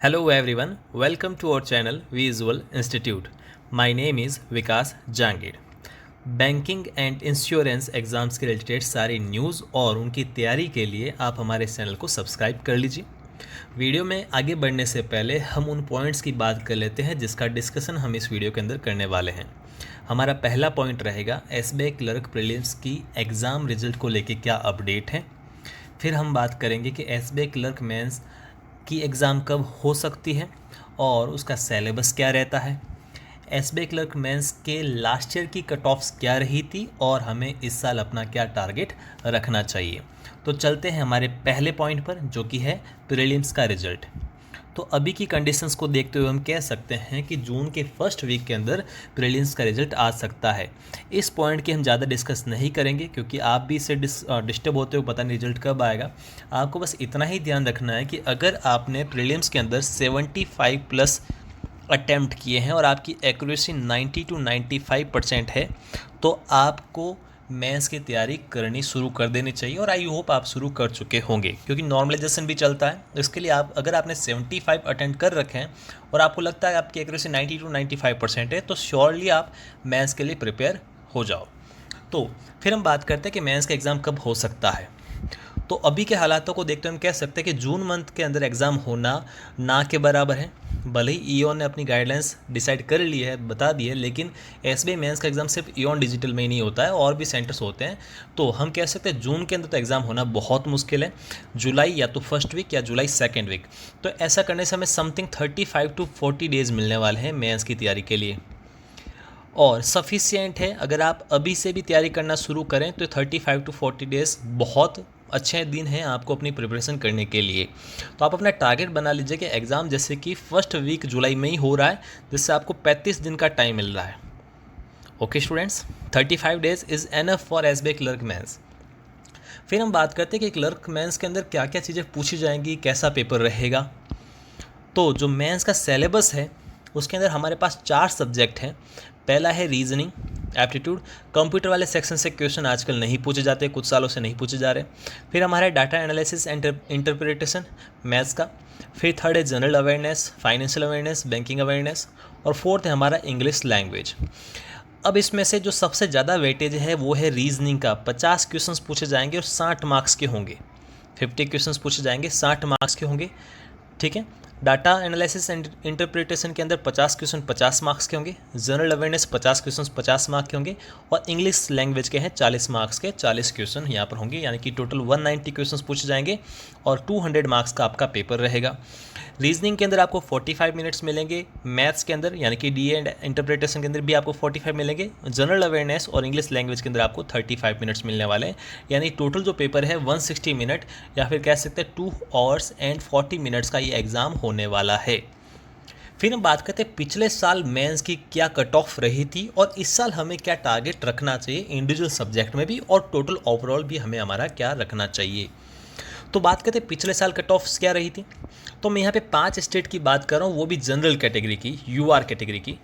Hello everyone, welcome to our channel Visual Institute. My name is Vikas Jangir. Banking and insurance exams के related सारी news और उनकी तैयारी के लिए आप हमारे चैनल को सब्सक्राइब कर लीजिए। वीडियो में आगे बढ़ने से पहले हम उन पॉइंट्स की बात कर लेते हैं जिसका डिस्कशन हम इस वीडियो के अंदर करने वाले हैं। हमारा पहला पॉइंट रहेगा एसबीआई क्लर्क प्रीलिम्स की एग्ज़ाम रिजल्ट को लेके क्या अपडेट है। फिर हम बात करेंगे कि एसबीआई क्लर्क मेंस की एग्ज़ाम कब हो सकती है और उसका सिलेबस क्या रहता है। एसबीआई क्लर्क मेंस के लास्ट ईयर की कट ऑफ्स क्या रही थी और हमें इस साल अपना क्या टारगेट रखना चाहिए। तो चलते हैं हमारे पहले पॉइंट पर जो कि है प्रीलिम्स का रिजल्ट। तो अभी की कंडीशंस को देखते हुए हम कह सकते हैं कि जून के फर्स्ट वीक के अंदर प्रीलिम्स का रिजल्ट आ सकता है। इस पॉइंट की हम ज़्यादा डिस्कस नहीं करेंगे क्योंकि आप भी इससे डिस्टर्ब होते हो, पता नहीं रिजल्ट कब आएगा। आपको बस इतना ही ध्यान रखना है कि अगर आपने प्रीलिम्स के अंदर 75 प्लस अटैम्प्ट किए हैं और आपकी एक्यूरेसी 90 to 95% है तो आपको मेंस की तैयारी करनी शुरू कर देनी चाहिए। और आई होप आप शुरू कर चुके होंगे क्योंकि नॉर्मलाइजेशन भी चलता है। इसके लिए आप अगर आपने 75 अटेंड कर रखे हैं और आपको लगता है आपकी एक्यूरेसी 90 to 95% है तो श्योरली आप मेंस के लिए प्रिपेयर हो जाओ। तो फिर हम बात करते हैं कि मेंस का एग्ज़ाम कब हो सकता है। तो अभी के हालातों को देखते हुए हम कह सकते हैं कि जून मंथ के अंदर एग्ज़ाम होना ना के बराबर है। भले ही ईओन ने अपनी गाइडलाइंस डिसाइड कर ली है, बता दी है, लेकिन एसबीआई मेंस का एग्ज़ाम सिर्फ ईओन डिजिटल में ही नहीं होता है, और भी सेंटर्स होते हैं। तो हम कह सकते हैं जून के अंदर तो एग्ज़ाम होना बहुत मुश्किल है। जुलाई या तो फर्स्ट वीक या जुलाई सेकेंड वीक। तो ऐसा करने से हमें समथिंग 35 to 40 डेज़ मिलने वाले हैं मेंस की तैयारी के लिए, और सफिशियंट है। अगर आप अभी से भी तैयारी करना शुरू करें तो 35 to 40 डेज़ बहुत अच्छे दिन हैं आपको अपनी प्रिपरेशन करने के लिए। तो आप अपना टारगेट बना लीजिए कि एग्ज़ाम जैसे कि फर्स्ट वीक जुलाई में ही हो रहा है, जिससे आपको 35 दिन का टाइम मिल रहा है। Okay students, 35 days is enough for SBI clerk mains. फिर हम बात करते हैं कि क्लर्क मेंस के अंदर क्या क्या चीज़ें पूछी जाएंगी, कैसा पेपर रहेगा। तो जो मेंस का सिलेबस है उसके अंदर हमारे पास 4 सब्जेक्ट हैं। पहला है रीजनिंग एप्टीट्यूड। कंप्यूटर वाले सेक्शन से क्वेश्चन आजकल नहीं पूछे जाते, कुछ सालों से नहीं पूछे जा रहे। फिर हमारा है data analysis and interpretation maths का। फिर थर्ड है general awareness, financial awareness, banking awareness. और फोर्थ है हमारा इंग्लिश लैंग्वेज। अब इसमें से जो सबसे ज़्यादा वेटेज है वो है रीजनिंग का। 50 क्वेश्चंस पूछे जाएंगे और 60 मार्क्स के होंगे। 50 क्वेश्चंस पूछे जाएंगे, 60 मार्क्स के होंगे। ठीक है। डाटा एनालिसिस एंड इंटरप्रिटेशन के अंदर 50 क्वेश्चन 50 मार्क्स के होंगे। जनरल अवेयरनेस 50 क्वेश्चन 50 मार्क्स के होंगे। और इंग्लिश लैंग्वेज के हैं 40 मार्क्स के 40 क्वेश्चन यहाँ पर होंगे, यानी कि टोटल 190 क्वेश्चन पूछे जाएंगे और 200 मार्क्स का आपका पेपर रहेगा। रीजनिंग के अंदर आपको 45 मिनट्स मिलेंगे। मैथ्स के अंदर यानी कि डी एंड इंटरप्रिटेशन के अंदर भी आपको 45 मिलेंगे। जनरल अवेयरनेस और इंग्लिश लैंग्वेज के अंदर आपको 35 मिनट्स मिलने वाले हैं, यानी टोटल जो पेपर है 160 मिनट या फिर कह सकते हैं 2 hours and 40 मिनट्स का ये एग्ज़ाम होने वाला है। फिर हम बात करते हैं पिछले साल मेंस की क्या कट ऑफ रही थी और इस साल हमें क्या टारगेट रखना चाहिए इंडिविजुअल सब्जेक्ट में भी, और टोटल ओवरऑल भी हमें हमारा क्या रखना चाहिए। तो बात करते हैं पिछले साल कट ऑफ्स क्या रही थी। तो मैं यहाँ पे 5 स्टेट की बात कर रहा हूँ, वो भी जनरल कैटेगरी की, यूआर कैटेगरी की।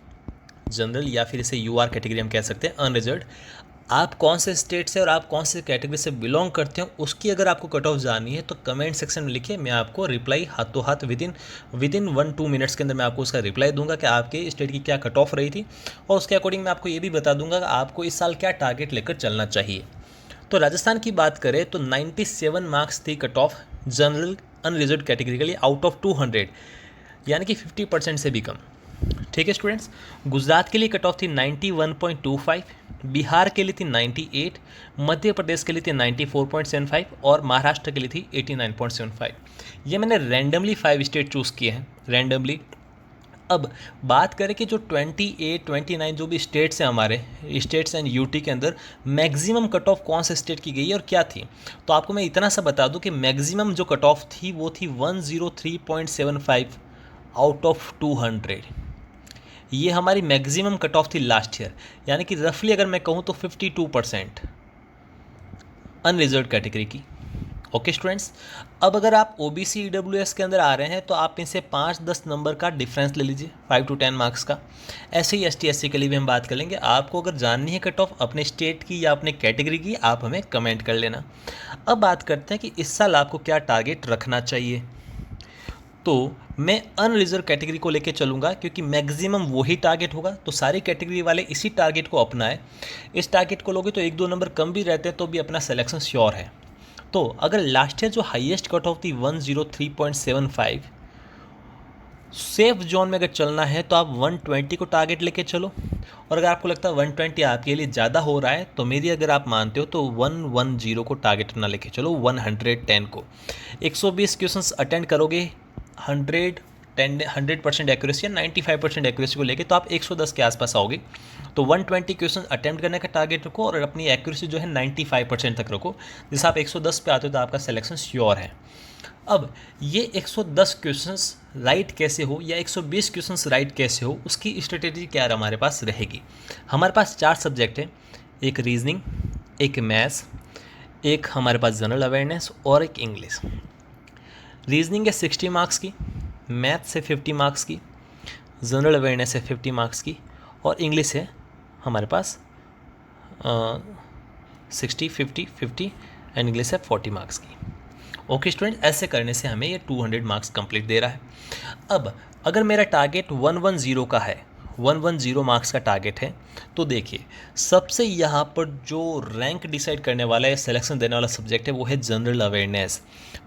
जनरल या फिर इसे यूआर कैटेगरी हम कह सकते हैं, अनरिजर्व्ड। आप कौन से स्टेट से और आप कौन से कैटेगरी से बिलोंग करते हो उसकी अगर आपको कट ऑफ जाननी है तो कमेंट सेक्शन में लिखिए। मैं आपको रिप्लाई हाथों हाथ विदिन 1-2 मिनट्स के अंदर मैं आपको उसका रिप्लाई दूंगा कि आपके स्टेट की क्या कट ऑफ रही थी, और उसके अकॉर्डिंग मैं आपको ये भी बता दूंगा कि आपको इस साल क्या टारगेट लेकर चलना चाहिए। तो राजस्थान की बात करें तो 97 मार्क्स थी cut off general unreserved category के लिए आउट ऑफ 200, यानी कि 50% से भी कम। ठीक है स्टूडेंट्स। गुजरात के लिए कट ऑफ थी 91.25, बिहार के लिए थी 98, मध्य प्रदेश के लिए थी 94.75 और महाराष्ट्र के लिए थी 89.75। ये मैंने रैंडमली 5 स्टेट चूज़ किए हैं, रैंडमली। अब बात करें कि जो 28, 29 जो भी स्टेट्स हैं हमारे स्टेट्स एंड यूटी के अंदर मैक्सिमम कट ऑफ कौन से स्टेट की गई और क्या थी। तो आपको मैं इतना सा बता दूं कि मैक्सिमम जो कट ऑफ थी वो थी 103.75 आउट ऑफ 200। ये हमारी मैक्सिमम कट ऑफ थी लास्ट ईयर, यानी कि रफली अगर मैं कहूँ तो 52% अनरिजर्व्ड कैटेगरी की। Okay students. अब अगर आप ओबीसी ईडब्ल्यूएस के अंदर आ रहे हैं तो आप इनसे 5-10 नंबर का डिफरेंस ले लीजिए, 5 to 10 मार्क्स का। ऐसे ही एसटी एससी के लिए भी हम बात कर लेंगे। आपको अगर जाननी है कट ऑफ अपने स्टेट की या अपने कैटेगरी की, आप हमें कमेंट कर लेना। अब बात करते हैं कि इस साल आपको क्या टारगेट रखना चाहिए। तो मैं अनरिजर्व कैटेगरी को लेके चलूँगा क्योंकि मैक्सिमम वही टारगेट होगा, तो सारी कैटेगरी वाले इसी टारगेट को अपनाएं। इस टारगेट को लोगे तो 1-2 नंबर कम भी रहते हैं तो भी अपना सिलेक्शन श्योर है। तो अगर लास्ट ईयर जो हाईएस्ट कट ऑफ थी 103.75, सेफ जोन में अगर चलना है तो आप 120 को टारगेट लेके चलो, और अगर आपको लगता है 120 आपके लिए ज़्यादा हो रहा है तो मेरी अगर आप मानते हो तो 110 को टारगेट ना लेके चलो, 110 को। 120 क्वेश्चंस अटेंड करोगे 100% एक्यूरेसी या 95% एक्यूरेसी को लेके, तो आप 110 के आसपास आओगे। तो 120 क्वेश्चन अटेम्प्ट करने का टारगेट रखो और अपनी एक्यूरेसी जो है 95% तक रखो। जैसे आप 110 पे आते हो तो आपका सिलेक्शन श्योर है। अब ये 110 क्वेश्चंस राइट कैसे हो या 120 क्वेश्चंस राइट कैसे हो, उसकी स्ट्रेटेजी क्या हमारे पास रहेगी। हमारे पास 4 सब्जेक्ट हैं, एक रीजनिंग, एक मैथ्स, एक हमारे पास जनरल अवेयरनेस और एक इंग्लिश। रीजनिंग है 60 मार्क्स की, मैथ्स से 50 मार्क्स की, जनरल अवेयरनेस है 50 मार्क्स की, और इंग्लिश है हमारे पास 60, 50, 50 एंड इंग्लिश है 40 मार्क्स की। ओके स्टूडेंट, ऐसे करने से हमें ये 200 मार्क्स कंप्लीट दे रहा है। अब अगर मेरा टारगेट 110 का है, 110 मार्क्स का टारगेट है, तो देखिए सबसे यहाँ पर जो रैंक डिसाइड करने वाला है, सिलेक्शन देने वाला सब्जेक्ट है, वो है जनरल अवेयरनेस।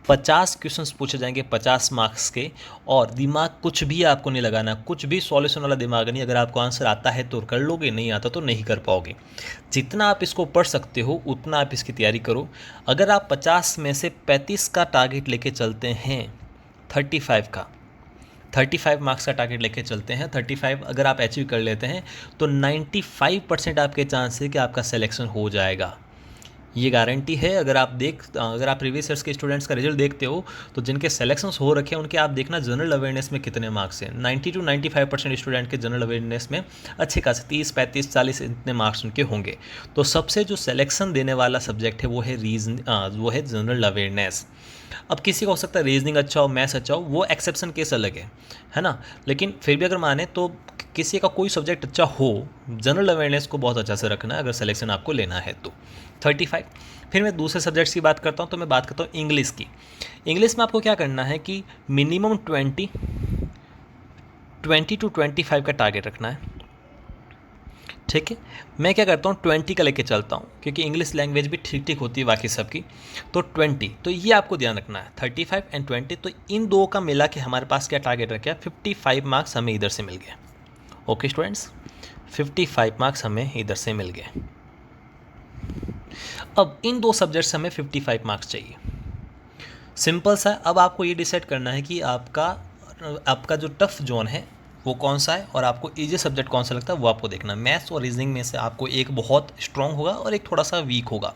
50 क्वेश्चंस पूछे जाएंगे 50 मार्क्स के, और दिमाग कुछ भी आपको नहीं लगाना, कुछ भी सॉल्यूशन वाला दिमाग नहीं। अगर आपको आंसर आता है तो कर लोगे, नहीं आता तो नहीं कर पाओगे। जितना आप इसको पढ़ सकते हो उतना आप इसकी तैयारी करो। अगर आप 50 में से 35 का टारगेट लेके चलते हैं, 35 मार्क्स का टारगेट लेके चलते हैं, 35 अगर आप अचीव कर लेते हैं तो 95% आपके चांस है कि आपका सिलेक्शन हो जाएगा। ये गारंटी है। अगर आप प्रीवियस ईयर्स के स्टूडेंट्स का रिजल्ट देखते हो तो जिनके सिलेक्शंस हो रखे हैं उनके आप देखना जनरल अवेयरनेस में कितने मार्क्स हैं। 90 to 95% स्टूडेंट के जनरल अवेयरनेस में अच्छे खासे 30, 35, 40 इतने मार्क्स उनके होंगे। तो सबसे जो सिलेक्शन देने वाला सब्जेक्ट है वो है जनरल अवेयरनेस। अब किसी का हो सकता है रीजनिंग अच्छा हो, मैथ्स अच्छा हो, वो एक्सेप्शन केस अलग है ना। लेकिन फिर भी अगर माने तो किसी का कोई सब्जेक्ट अच्छा हो, जनरल अवेयरनेस को बहुत अच्छा से रखना है अगर सिलेक्शन आपको लेना है तो। 35। फिर मैं दूसरे सब्जेक्ट्स की बात करता हूँ, तो मैं बात करता हूँ इंग्लिश की। इंग्लिश में आपको क्या करना है कि मिनिमम 20 to 25 का टारगेट रखना है, ठीक है। मैं क्या करता हूँ 20 का लेके चलता हूँ, क्योंकि इंग्लिश लैंग्वेज भी ठीक ठीक होती है बाकी सबकी। तो 20, तो ये आपको ध्यान रखना है, 35 एंड 20। तो इन दो का मिला के हमारे पास क्या टारगेट रखा है, 55 मार्क्स हमें इधर से मिल गए। ओके स्टूडेंट्स, 55 मार्क्स हमें इधर से मिल गए। अब इन दो सब्जेक्ट से हमें 55 मार्क्स चाहिए। सिंपल सा। अब आपको ये डिसाइड करना है कि आपका जो टफ जोन है वो कौन सा है और आपको इजी सब्जेक्ट कौन सा लगता है वो आपको देखना। मैथ्स और रीजनिंग में से आपको एक बहुत स्ट्रॉन्ग होगा और एक थोड़ा सा वीक होगा।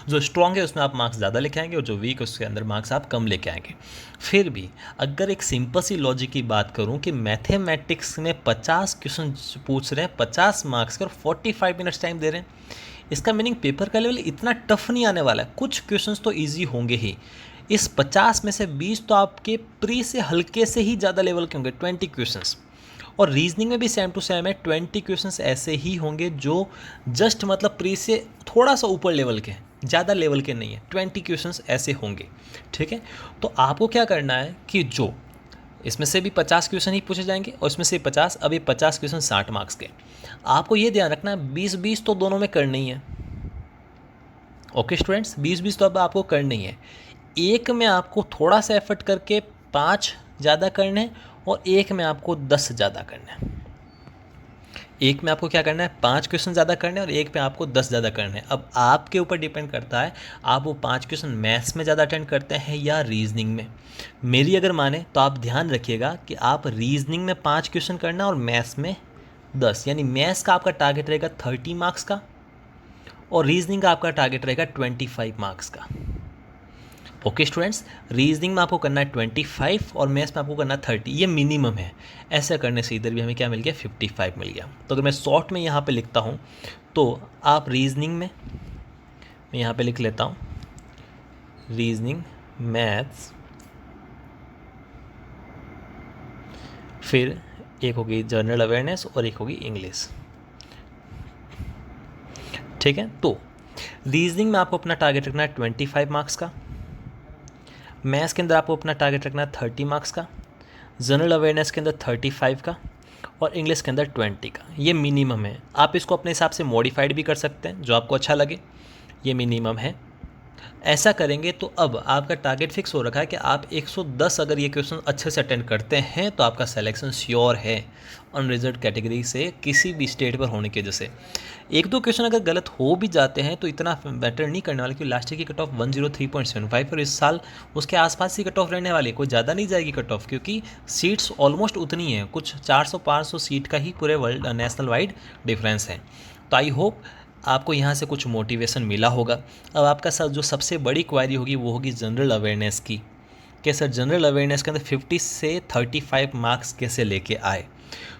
जो स्ट्रॉन्ग है उसमें आप मार्क्स ज़्यादा लेके आएंगे और जो वीक है उसके अंदर मार्क्स आप कम लेके आएंगे। फिर भी अगर एक सिंपल सी लॉजिक की बात करूं कि मैथमेटिक्स में 50 क्वेश्चन पूछ रहे हैं 50 मार्क्स के और 45 मिनट्स टाइम दे रहे हैं, इसका मीनिंग पेपर का लेवल इतना टफ नहीं आने वाला है। कुछ क्वेश्चंस तो इजी होंगे ही। इस 50 में से 20 तो आपके प्री से हल्के से ही ज़्यादा लेवल के होंगे, 20 क्वेश्चंस। और रीजनिंग में भी सेम टू सेम है, 20 क्वेश्चंस ऐसे ही होंगे जो जस्ट मतलब प्री से थोड़ा सा ऊपर लेवल के हैं, ज़्यादा लेवल के नहीं है। 20 क्वेश्चंस ऐसे होंगे, ठीक है। तो आपको क्या करना है कि जो इसमें से भी 50 क्वेश्चन ही पूछे जाएंगे और इसमें से 50, अभी 50 क्वेश्चन 60 मार्क्स के। आपको ये ध्यान रखना है 20-20 तो दोनों में करना ही है। ओके स्टूडेंट्स, 20-20 तो अब आपको करना ही है। एक में आपको थोड़ा सा एफर्ट करके 5 ज़्यादा करने हैं और एक में आपको 10 ज़्यादा करना है। एक में आपको क्या करना है, 5 क्वेश्चन ज़्यादा करने हैं और एक पे आपको 10 ज़्यादा करने हैं। अब आपके ऊपर डिपेंड करता है आप वो 5 क्वेश्चन मैथ्स में ज़्यादा अटेंड करते हैं या रीजनिंग में। मेरी अगर माने तो आप ध्यान रखिएगा कि आप रीजनिंग में 5 क्वेश्चन करना और मैथ्स में 10, यानी मैथ्स का आपका टारगेट रहेगा 30 मार्क्स का और रीजनिंग का आपका टारगेट रहेगा 25 मार्क्स का। ओके स्टूडेंट्स, रीजनिंग में आपको करना है 25 और मैथ्स में आपको करना है 30, ये मिनिमम है। ऐसा करने से इधर भी हमें क्या मिल गया, 55 मिल गया। तो अगर मैं शॉर्ट में यहाँ पे लिखता हूँ तो आप रीजनिंग में, मैं यहाँ पे लिख लेता हूँ रीजनिंग, मैथ्स, फिर एक होगी जनरल अवेयरनेस और एक होगी इंग्लिश, ठीक है। तो रीजनिंग में आपको अपना टारगेट रखना है 25 मार्क्स का, मैथ्स के अंदर आपको अपना टारगेट रखना है 30 मार्क्स का, जनरल अवेयरनेस के अंदर 35 का और इंग्लिश के अंदर 20 का, ये मिनिमम है। आप इसको अपने हिसाब से मॉडिफाइड भी कर सकते हैं, जो आपको अच्छा लगे, ये मिनिमम है। ऐसा करेंगे तो अब आपका टारगेट फिक्स हो रखा है कि आप 110 अगर ये क्वेश्चन अच्छे से अटेंड करते हैं तो आपका सिलेक्शन श्योर है अनरिजर्व कैटेगरी से किसी भी स्टेट पर होने की वजह से। एक दो क्वेश्चन अगर गलत हो भी जाते हैं तो इतना मैटर नहीं करने वाले, क्योंकि लास्ट ईयर की कट ऑफ 103.75 और इस साल उसके आसपास ही कट ऑफ रहने वाली है, कोई ज़्यादा नहीं जाएगी कट ऑफ, क्योंकि सीट्स ऑलमोस्ट उतनी हैं, कुछ 400-500 सीट का ही पूरे वर्ल्ड नेशनल वाइड डिफरेंस है। तो आई होप आपको यहाँ से कुछ मोटिवेशन मिला होगा। अब आपका जो सबसे बड़ी क्वारी होगी वो होगी जनरल अवेयरनेस की, कि सर जनरल अवेयरनेस के अंदर 50 से 35 मार्क्स कैसे लेके आए।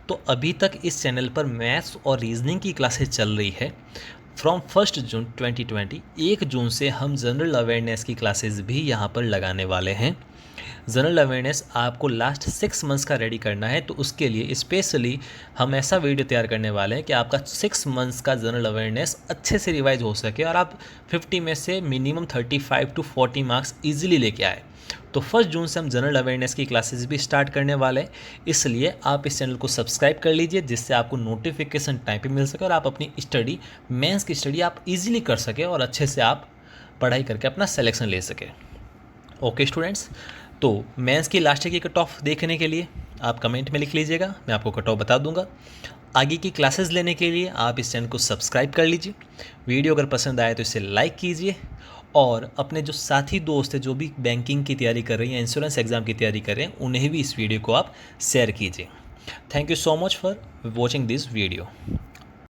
तो अभी तक इस चैनल पर मैथ्स और रीजनिंग की क्लासेस चल रही है फ्रॉम 1 जून 2020। 1 जून से हम जनरल अवेयरनेस की क्लासेस भी यहाँ पर लगाने वाले हैं। जनरल अवेयरनेस आपको लास्ट 6 मंथ्स का रेडी करना है, तो उसके लिए स्पेशली हम ऐसा वीडियो तैयार करने वाले हैं कि आपका 6 मंथ्स का जनरल अवेयरनेस अच्छे से रिवाइज हो सके और आप 50 में से मिनिमम 35 to 40 मार्क्स ईजिली लेके आए। तो 1 जून से हम जनरल अवेयरनेस की क्लासेस भी स्टार्ट करने वाले हैं, इसलिए आप इस चैनल को सब्सक्राइब कर लीजिए जिससे आपको नोटिफिकेशन टाइम पे मिल सके और आप अपनी स्टडी, मेंस की स्टडी आप इजीली कर सके और अच्छे से आप पढ़ाई करके अपना सिलेक्शन ले सके। ओके स्टूडेंट्स, तो मेंस की लास्ट ईयर की कट ऑफ देखने के लिए आप कमेंट में लिख लीजिएगा, मैं आपको कट ऑफ बता दूंगा। आगे की क्लासेस लेने के लिए आप इस चैनल को सब्सक्राइब कर लीजिए। वीडियो अगर पसंद आए तो इसे लाइक कीजिए और अपने जो साथी दोस्त हैं जो भी बैंकिंग की तैयारी कर रही हैं, इंश्योरेंस एग्ज़ाम की तैयारी कर रहे हैं, उन्हें भी इस वीडियो को आप शेयर कीजिए। Thank you so much for watching this video.